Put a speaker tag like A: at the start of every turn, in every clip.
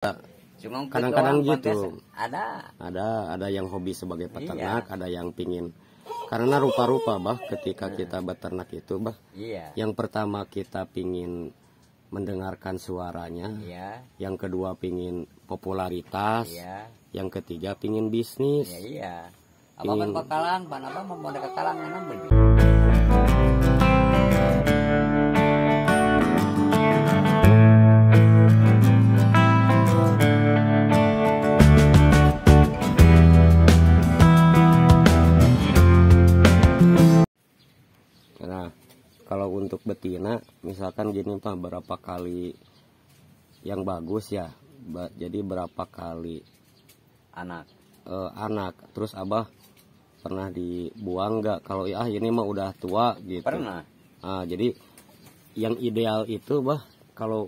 A: Kadang-kadang gitu.
B: Ada.
A: Ada yang hobi sebagai peternak,
B: Iya.
A: ada yang pingin. Karena rupa-rupa bah ketika kita beternak itu bah.
B: Iya.
A: Yang pertama kita pingin mendengarkan suaranya.
B: Iya.
A: Yang kedua pingin popularitas.
B: Iya.
A: Yang ketiga pingin bisnis.
B: Iya, iya. Abang kan kekalang, pan abang mau ada kekalang enam beli.
A: Nah, kalau untuk betina, misalkan gini Pak, berapa kali yang bagus ya, jadi berapa kali anak, terus Abah pernah dibuang nggak? Kalau ya ini mah udah tua gitu.
B: Pernah.
A: Nah, jadi yang ideal itu bah, kalau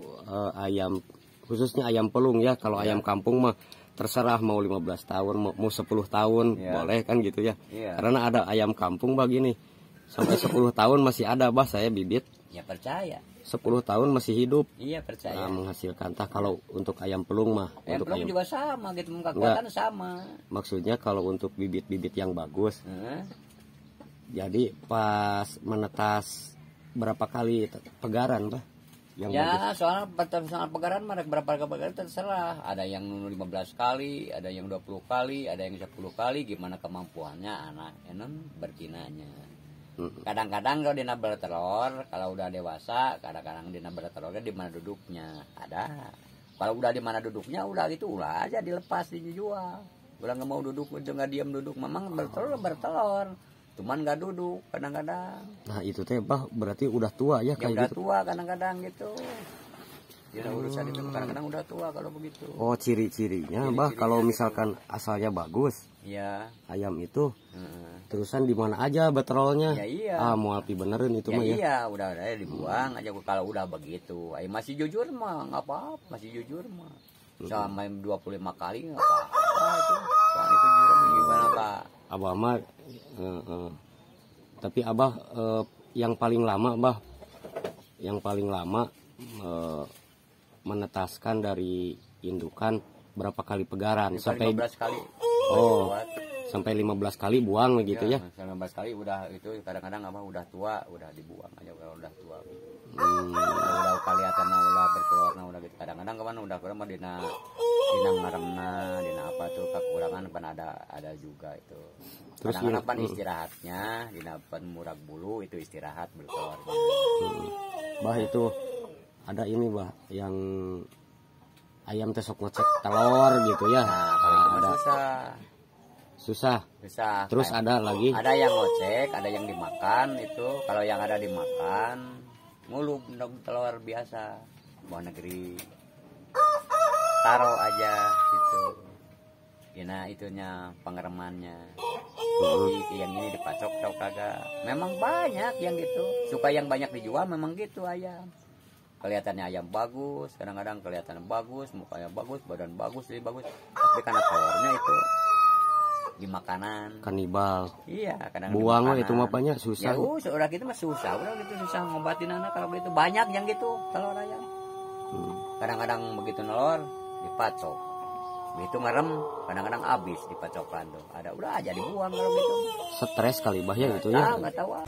A: ayam, khususnya ayam pelung ya, kalau ayam kampung mah terserah mau 15 tahun, mau 10 tahun, boleh kan gitu ya. Karena ada ayam kampung begini. Sampai 10 tahun masih ada bah saya bibit.
B: Ya percaya.
A: 10 tahun masih hidup.
B: Iya percaya.
A: Menghasilkan. Tah kalau untuk ayam pelung mah.
B: Ayam
A: untuk
B: pelung juga sama gitu, kekuatan sama.
A: Maksudnya kalau untuk bibit-bibit yang bagus. Jadi pas menetas berapa kali pegaran bah? Yang
B: ya
A: bagus.
B: soalnya pegaran mah berapa pegaran terserah. Ada yang 15 kali, ada yang 20 kali, ada yang 10 kali. Gimana kemampuannya anak enon bertinanya. Kadang-kadang kalau dina bertelur, kalau udah dewasa, kadang-kadang dina bertelurnya di mana duduknya ada. Kalau udah di mana duduknya, udah gitu, ulah aja dilepas dijual. Udah nggak mau duduk, udah nggak diam duduk. Memang bertelur, cuman nggak duduk kadang-kadang.
A: Nah itu teh bah berarti udah tua ya kayak
B: udah
A: gitu.
B: Tua kadang-kadang gitu. Dia urusan itu kadang-kadang udah tua kalau begitu.
A: Oh ciri-cirinya bah kalau misalkan asalnya bagus.
B: Iya.
A: Ayam itu terusan di mana aja betrolnya.
B: Ya, iya.
A: Mau api benerin itu mah ya.
B: Iya, udah dibuang aja kalau udah begitu. Masih jujur mah nggak apa-apa, masih jujur mah. Sampai 25 kali nggak apa-apa itu. Soal itu jujur gimana Pak?
A: Abah mah tapi Abah yang paling lama bah, yang paling lama menetaskan dari indukan berapa kali pegaran? Sampai
B: 15 kali.
A: Oh, sampai 15 kali buang gitu ya?
B: 15 kali udah itu kadang-kadang apa udah tua udah dibuang aja kalau udah tua. Udah kelihatan udah bertelur udah gitu. Kadang-kadang kemana udah kurang mah dina ngaremna, dina apa tuh kekurangan pan ada juga itu. Kadang-kadang pan istirahatnya dina pan murag bulu itu istirahat bertelur.
A: Bah itu ada ini bah yang ayam tesok ngecek telur gitu ya.
B: Nah, kalau itu
A: susah. Terus ada lagi?
B: Ada yang ngecek, ada yang dimakan itu. Kalau yang ada dimakan, ngulub dong telur biasa, luar negeri. Taruh aja gitu. Nah itunya pengeremannya. Yang ini dipacok tau kagak. Memang banyak yang gitu. Suka yang banyak dijual memang gitu ayam. Kelihatannya ayam bagus, kadang-kadang kelihatan bagus, mukanya bagus, badan bagus, jadi bagus. Tapi karena telurnya itu di makanan.
A: Kanibal.
B: Iya, kadang
A: buang itu mah banyak susah.
B: Ya udah gitu mah susah, udah gitu susah ngobatin anak kalau gitu banyak yang gitu telur ayam. Kadang-kadang begitu nelor dipacok. Begitu ngerem, kadang-kadang habis dipacokan tuh. Ada udah aja dibuang kalau gitu.
A: Stres kali bah ya itu ya.
B: Nggak tahu.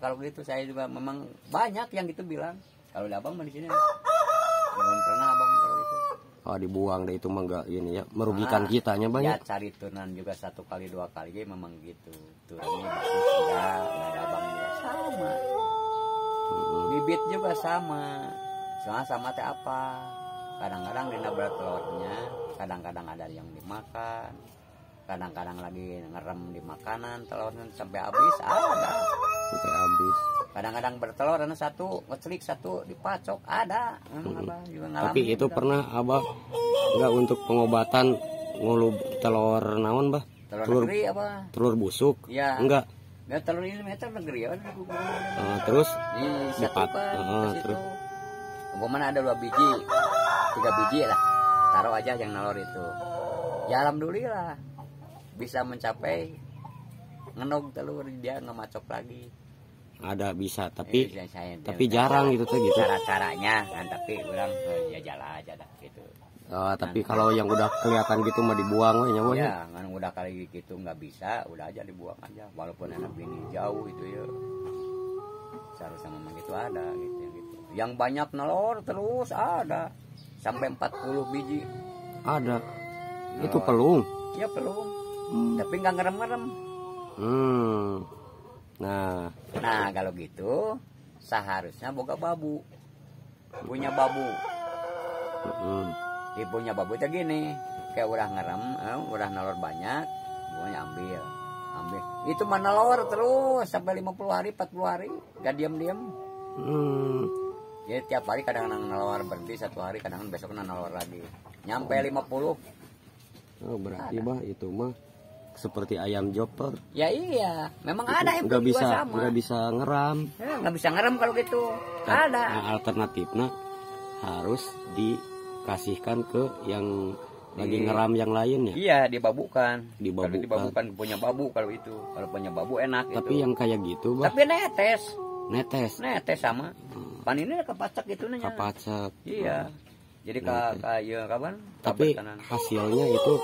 B: Kalau gitu saya juga memang banyak yang gitu bilang. Kalau di abang mah di sini belum pernah abang kalau itu.
A: Oh dibuang deh itu mah enggak ini ya merugikan kitanya banyak.
B: Ya cari turunan juga 1 kali 2 kali ya memang gitu. Turunnya bagus enggak ada abang juga sama. Bibit juga sama. Soalnya sama teh apa? Kadang-kadang dina bertelurnya, kadang-kadang ada yang dimakan. Kadang-kadang lagi ngerem di makanan telurnya sampai habis ada.
A: Sampai habis.
B: Kadang-kadang bertelur ada 1 ngecelik 1 dipacok ada. Abah juga ngalamin.
A: Tapi itu juga. Pernah Abah enggak untuk pengobatan ngulub telur naon bah?
B: Telur negeri apa?
A: Telur busuk?
B: Ya.
A: Enggak.
B: Enggak telur ini meter negeri ya.
A: Terus
B: disatukan terus. Umpamanya ada 2 biji, 3 biji lah. Taruh aja yang nalor itu. Ya alhamdulillah bisa mencapai ngenog telur dia nggak macok lagi.
A: ada bisa tapi
B: Tapi
A: jarang gitu tuh gitu.
B: cara-caranya kan, tapi orang ya jalan aja dah gitu.
A: Tapi kalau yang udah kelihatan gitu mah dibuang we nya we.
B: Ya kan udah kali gitu nggak bisa, udah aja dibuang aja walaupun anak bini jauh itu ya. Seharusnya memang gitu ada gitu yang gitu. Yang banyak nelor terus ada sampai 40 biji.
A: Ada. Itu pelung.
B: Ya pelung. Tapi nggak ngerem-ngerem.
A: Nah
B: kalau gitu seharusnya boga babu. Punya babu. Di punya babu itu gini, kayak udah ngerem, udah nelor banyak, buahnya ambil. Itu mah nelor terus sampai 50 hari, 40 hari, gak diam-diam. Jadi tiap hari kadang-kadang nelor, berhenti 1 hari, kadang-kadang besok nelor lagi. Nyampe 50.
A: Berarti mah itu mah seperti ayam joper.
B: Ya iya, memang ada yang
A: nggak bisa
B: sama.
A: nggak bisa ngeram.
B: Ya, nggak bisa ngeram kalau gitu. Ada.
A: Nah, alternatifnya harus dikasihkan ke yang lagi ngeram yang lain ya.
B: Iya, dibabukan.
A: Dibabukan.
B: Kalau dibabukan punya babu kalau itu. Kalau punya babu enak.
A: Tapi
B: itu.
A: yang kayak gitu, bah.
B: Tapi netes sama. Pan ini kepacak gitu nanya.
A: Kapacak.
B: Iya. Jadi kayak kapan?
A: Tapi hasilnya itu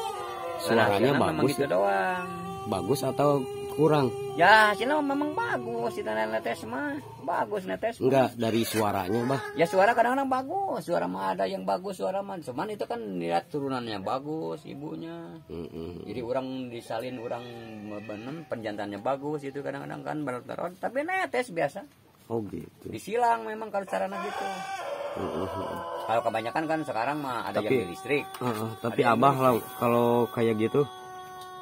A: suaranya bagus.
B: Gitu doang.
A: Bagus atau kurang?
B: Ya hasilnya memang bagus. Kita netes mah bagus netes.
A: Enggak dari suaranya, bah.
B: Ya suara kadang-kadang bagus. Suara mah ada yang bagus suara mah. Cuman itu kan lihat turunannya bagus ibunya. Jadi orang disalin orang benem penjantannya bagus itu kadang-kadang kan bener-bener. Tapi netes biasa.
A: Oh gitu.
B: Disilang memang kalau caranya gitu. Kalau kebanyakan kan sekarang mah ada yang di listrik.
A: Tapi abah lah kalau kayak gitu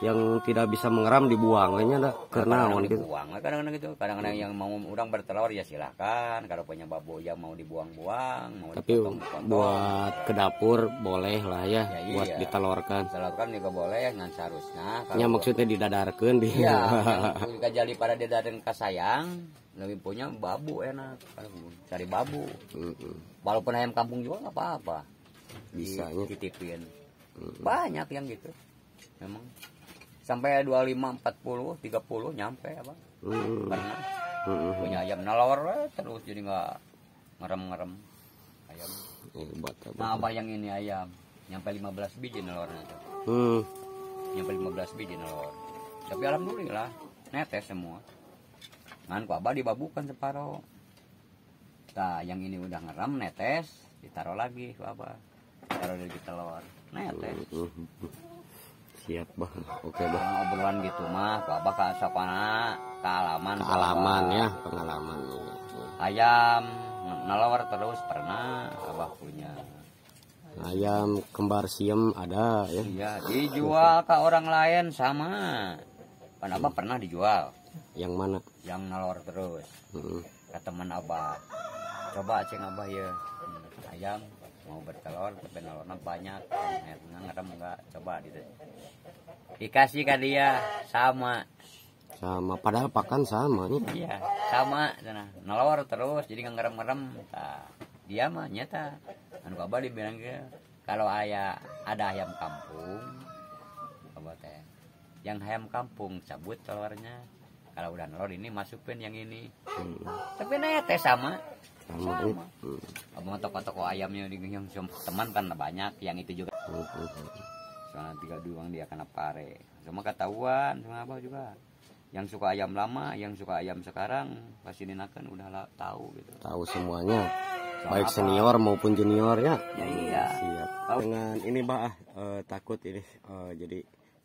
A: yang tidak bisa mengeram dibuangnya dah karena
B: dibuang kadang-kadang gitu. Kadang-kadang yang mau orang bertelur ya silahkan. Kalau punya babu ya mau dibuang-buang, mau
A: tapi buat ke dapur boleh lah ya, buat
B: iya.
A: Ditelurkan.
B: Ditelurkan juga boleh ngan seharusnya.
A: Ya maksudnya didadarkan di.
B: Iya. Kajali pada didadarkan kasayang. Lebih punya babu enak, cari babu. Walaupun ayam kampung juga nggak apa-apa.
A: Bisanya
B: dititipin. Banyak yang gitu. Memang sampai 25, 40, 30 nyampe apa? Pernah. Punya ayam nelor terus jadi nggak ngerem-ngerem ayam. Nah, apa yang ini ayam nyampe 15 biji nelornya tuh. Nyampe 15 biji nelor. Tapi alhamdulillah netes semua. Ngan ku abah dibabukan separuh. Nah, yang ini udah ngeram netes, ditaruh lagi ku abah. Taruh di telur, netes.
A: Siap, bah. Oke, bah.
B: Obrolan gitu mah, ku abah ka sapana kealaman.
A: Kealaman ya, pengalaman.
B: Ayam nelor terus pernah abah punya.
A: Ayam kembar siem ada ya.
B: Iya, dijual ke orang lain sama. Kan abah pernah dijual.
A: Yang mana?
B: Yang nelor terus. Ke teman abah. Coba ceng abah ya. Ayam mau bertelur tapi nelornya banyak. Ngerem enggak? Coba gitu. Dikasih ke dia sama.
A: Sama padahal pakan sama nih.
B: Iya, sama sana. Nelor terus jadi ngerem-ngerem. Nah, dia mah nyata. Anu abah dibilang ke kalau ada ayam kampung. Abah teh. Yang ayam kampung cabut telurnya. Kalau udah nelor ini masukin yang ini. Tapi netes sama. Abang toko-toko ayamnya yang teman kan banyak, yang itu juga. Soalnya 3 duang dia kena pare. Cuma ketahuan sama abah juga. Yang suka ayam lama, yang suka ayam sekarang pasti dinakan udah tahu gitu.
A: Tahu semuanya. Baik senior maupun junior ya.
B: Ya iya.
A: Siap. Dengan ini bah takut ini jadi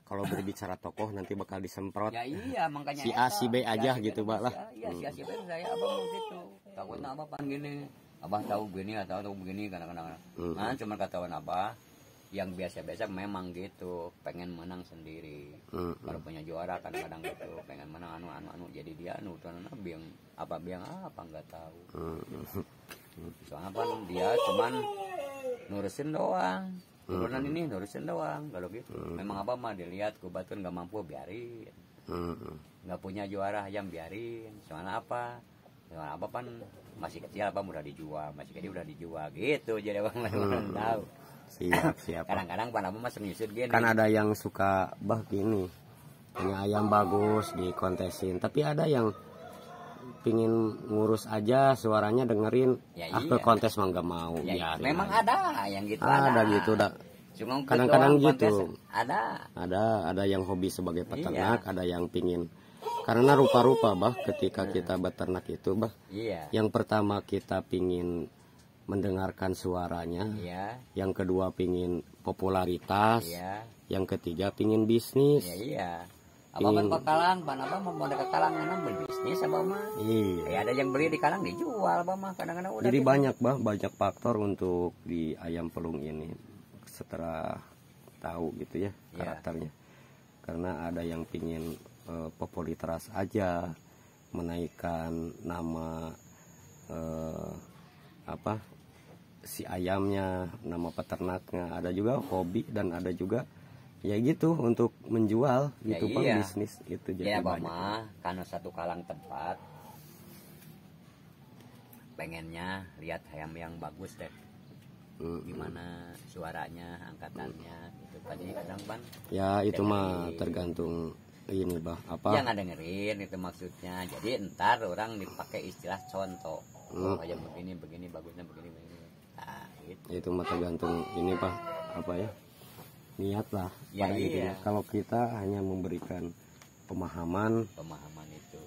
A: kalau berbicara tokoh nanti bakal disemprot.
B: Ya iya, makanya
A: si A si B aja gitu, Mbak lah.
B: Iya, si A si B saya abang mau gitu. Takutnya abah pan gini. Abah tahu begini atau tahu begini kadang-kadang. Nah, cuma ketahuan abah yang biasa-biasa memang gitu, pengen menang sendiri. Kalau punya juara kadang-kadang gitu, pengen menang anu jadi dia anu biang apa enggak tahu. Soalnya apa dia cuman nurusin doang. Turunan ini nurusin doang kalau gitu. Memang abah mah dilihat kubatun nggak mampu biarin. Nggak punya juara ayam biarin. Soalnya apa? Soalnya abah kan masih kecil apa udah dijual, masih kecil udah dijual gitu. Jadi abang lain tahu.
A: Siap.
B: Kadang-kadang pan abah masih nyusut gini.
A: Kan ada yang suka bah gini. Punya ayam bagus dikontesin, tapi ada yang pingin ngurus aja suaranya dengerin,
B: Ya,
A: ke
B: iya.
A: kontes mah nggak mau,
B: Ya,
A: biarin
B: memang
A: aja.
B: ada yang gitu,
A: Ada gitu dah.
B: Cuma
A: Kadang-kadang
B: doang
A: gitu.
B: kontes ada.
A: Ada yang hobi sebagai
B: Iya.
A: peternak, ada yang pingin, karena rupa-rupa bah ketika kita beternak itu bah,
B: Iya.
A: yang pertama kita pingin mendengarkan suaranya,
B: Iya.
A: yang kedua pingin popularitas,
B: Iya.
A: yang ketiga pingin bisnis.
B: Iya, iya. Abah kan
A: Ingin-
B: ke Kalang, pan abah mau ke Kalang memang berbisnis abah mah.
A: Iya.
B: Ya ada yang beli di Kalang dijual abah mah kadang-kadang udah.
A: Jadi
B: gitu.
A: banyak bah, banyak faktor untuk di ayam pelung ini. Setelah tahu gitu ya
B: Iya.
A: karakternya, karena ada yang pingin popularitas aja, menaikkan nama apa si ayamnya, nama peternaknya. Ada juga hobi dan ada juga ya gitu untuk menjual
B: Ya,
A: gitu Bang,
B: iya.
A: bisnis itu jadi
B: Ya abah
A: banyak.
B: mah karena satu Kalang tempat pengennya lihat ayam yang bagus deh. Gimana suaranya, angkatannya gitu. Jadi kadang ban
A: Ya itu mah
B: Dengerin.
A: tergantung ini bah apa.
B: ya nggak dengerin itu maksudnya. Jadi ntar orang dipakai istilah contoh. Oh, ayam begini begini bagusnya begini begini. Nah, gitu.
A: Itu mah tergantung ini pak apa ya, niat lah
B: Ya,
A: pada
B: iya.
A: intinya. Kalau kita hanya memberikan pemahaman,
B: Pemahaman itu.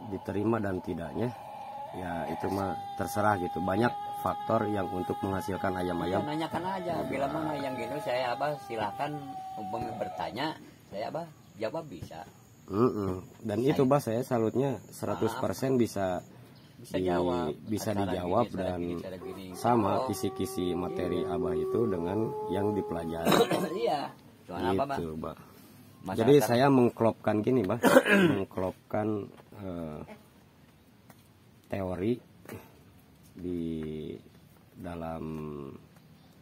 A: diterima dan tidaknya ya itu mah terserah gitu. Banyak faktor yang untuk menghasilkan
B: Ya,
A: ayam-ayam.
B: nanyakan aja bila mana yang gitu saya abah silakan umpamanya bertanya saya abah jawab bisa
A: Dan itu bah saya salutnya 100% bisa
B: jawab
A: bisa
B: Cara
A: dijawab
B: gini, cara
A: dan
B: gini, cara gini.
A: sama
B: Oh,
A: kisi-kisi materi abah itu dengan yang dipelajari.
B: iya cuma apa bah
A: Gitu, Bah.
B: Masyarakat-
A: Jadi saya mengklopkan gini, Bah. Mengklopkan teori di dalam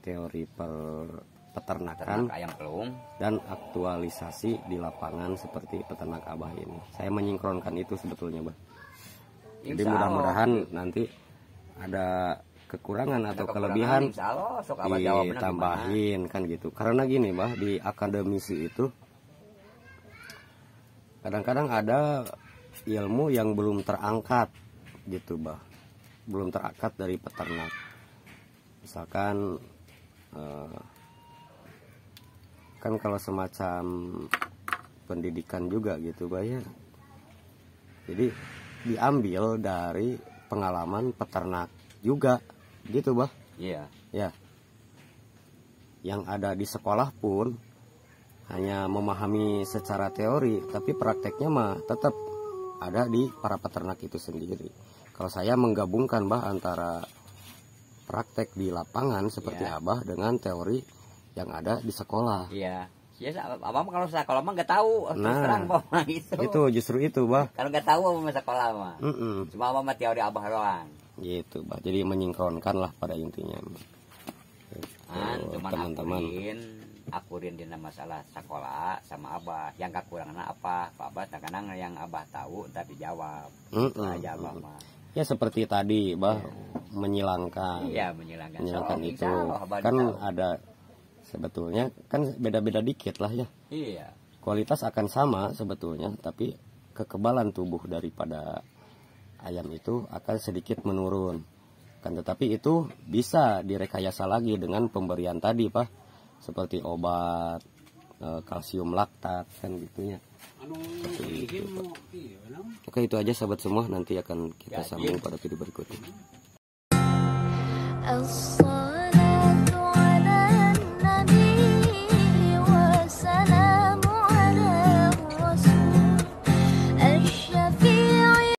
A: teori peternakan
B: ternak ayam pelung
A: dan aktualisasi di lapangan seperti peternak Abah ini. Saya menyingkronkan itu sebetulnya, Bah. Jadi
B: Insya Allah.
A: mudah-mudahan nanti ada kekurangan atau
B: Ada
A: kelebihan
B: kekurangan, insya Allah, sok abah jawabnya
A: ditambahin kan gitu. Karena gini bah, di akademisi itu kadang-kadang ada ilmu yang belum terangkat gitu bah, belum terangkat dari peternak. Misalkan kan kalau semacam pendidikan juga gitu bah ya. Jadi diambil dari pengalaman peternak juga gitu bah.
B: iya
A: Ya, yang ada di sekolah pun hanya memahami secara teori, tapi prakteknya mah tetap ada di para peternak itu sendiri. Kalau saya menggabungkan bah antara praktek di lapangan seperti
B: Ya.
A: Abah dengan teori yang ada di sekolah.
B: iya ya abah mah kalau sekolah mah nggak tahu terus
A: Nah,
B: terang bah mah gitu.
A: Itu justru itu bah.
B: Kalau nggak tahu abah mah sekolah mah cuma abah mah teori abah doang
A: Gitu bah. Jadi menyingkronkan lah pada intinya.
B: kan
A: Gitu,
B: cuman
A: teman-teman.
B: akurin di masalah sekolah sama abah yang kekurangan apa Pak Abah kadang yang abah tahu tapi jawab itu aja abah mah
A: Ya seperti tadi bah, menyilangkan.
B: iya menghilangkan
A: Menyalahkan
B: So,
A: itu
B: insya Allah, Abah
A: kan
B: tahu.
A: ada sebetulnya kan beda-beda dikit lah ya,
B: iya
A: kualitas akan sama sebetulnya, tapi kekebalan tubuh daripada ayam itu akan sedikit menurun kan, tetapi itu bisa direkayasa lagi dengan pemberian tadi Pak, seperti obat kalsium laktat kan gitunya. Seperti itu, Pak. Oke itu aja sahabat semua, nanti akan kita
B: Ya,
A: sambung pada video berikutnya.
C: Else